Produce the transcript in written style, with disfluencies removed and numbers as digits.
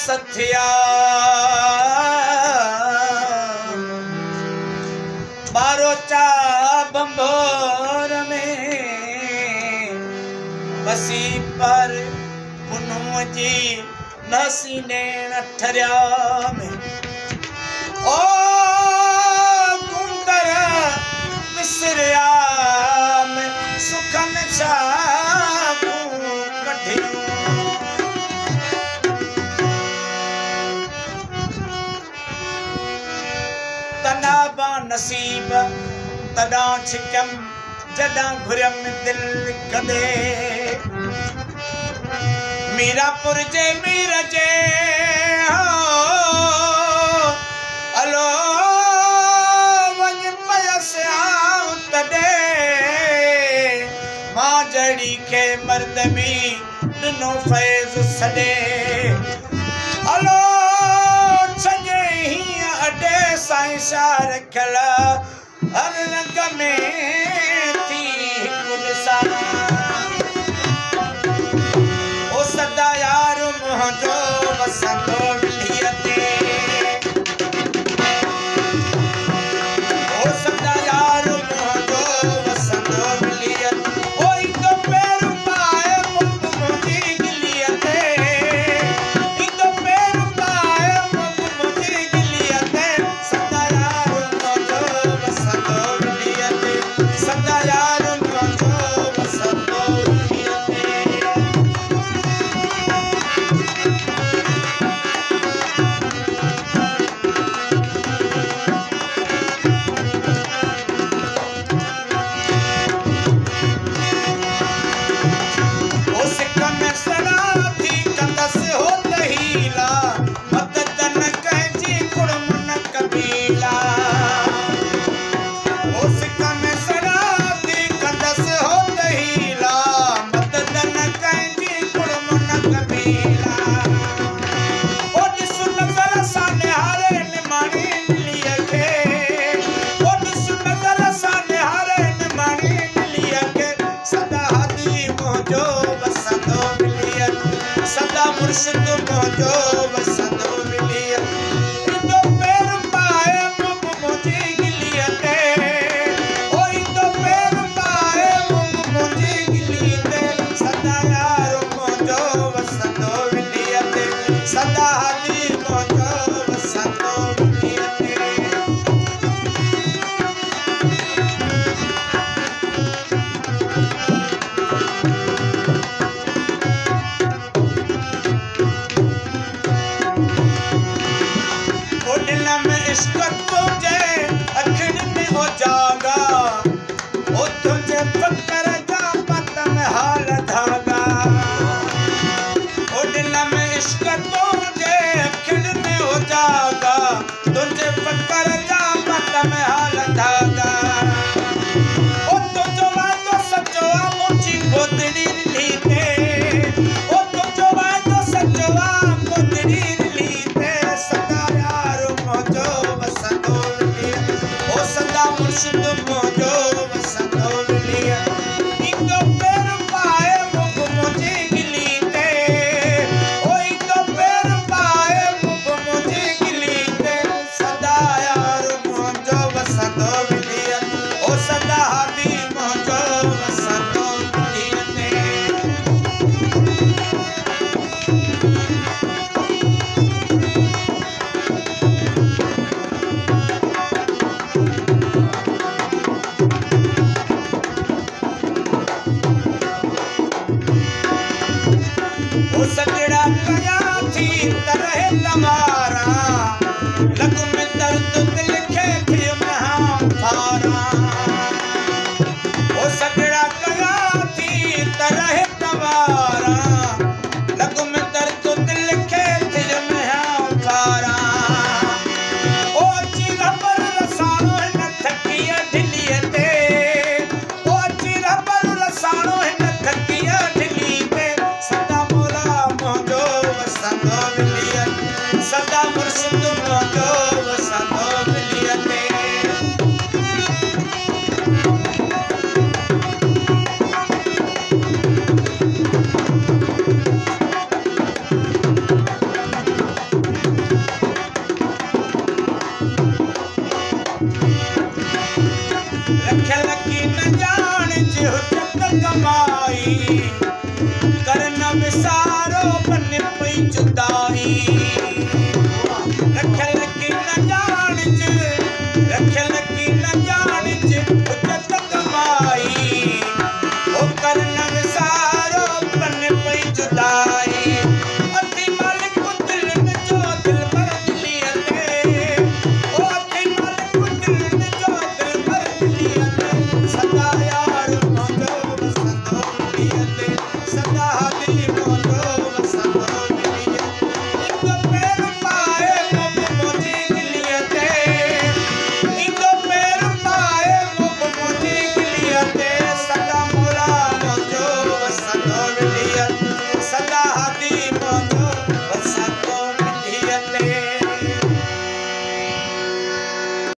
सथिया बारोचा बंभोर में बसी पर पुनू जी नसीने ठरिया में ओ कुंदर विसरिया में सुखन छाकू कढियो तनाबा नसीब तदा छिकम जदा घुरम दिल कदे मीरापुर जे मीर जे अलो वञ पयसिया तॾे मां जड़ी के मर्द में दिनो फैज़ सॾे अलो छॼे हीअं अॾे साईं शाह रखियल हर रंग में थी हिकु ॾिसां ओ सदा यार मुंहिंजो वसंदो विलीअ ते ओ सदा यार मुंहिंजो वसंदो विलीअ ओ हिकु पेर पाए मुख मुंहिंजी गिलीअ ते हिकु पेर पाए मुख मुंहिंजी गिलीअ ते सदा यार मुंहिंजो वसंदो विलीअ ते सदा यार मुंहिंजो वसंदो विलीअ ते मुर्शिद मुंहिंजो वसंदो विलीअ हिकु पेर पाए मुख मुंहिंजी गिलीअ ते ओ हिकु पेर पाए मुख मुंहिंजी गिलीअ ते सदा यार मुंहिंजो वसंदो विलीअ ते सदा हाजी मुंहिंजो वसंदो विलीअ ते इश्क तुझे अखिन में हो जागा ओ तुझे फकर जा पत में हाल धागा ओ दिल में इश्क तुझे अखिन में हो जागा तुझे फकर जा पत में हाल धागा ओ तुझो वादो सचो मुंहिंजी गोदड़ी लीते ओ तुझो वादो सचो गोदड़ी लीते सदा यार मुंहिंजो ओ सदा मुर्शिद मुंहिंजो वसंदो विलीअ हिकु पेर पाए मुख मुंहिंजी गिली ते ओ हिकु पेर पाए मुख मुंहिंजी गिली ते सदा यार मुंहिंजो वसंदो विलीअ ओ सदा हादी मुंहिंजो वसंदो विलीअ ते सजड़ा कया थी तरह तमारा लग में दर्द दिल खे थी में फारा ओ सजड़ा कया थी तरह तमारा लग में दर्द दिल खे थी में फारा ओ चिरा पर रसानो न थकिया ढिलिए ते ओ चिरा पर रसानो न थकिया ढिली ते सदा सदा मुर्शिद मुंहिंजो वसंदो विलीअ ते जुदाई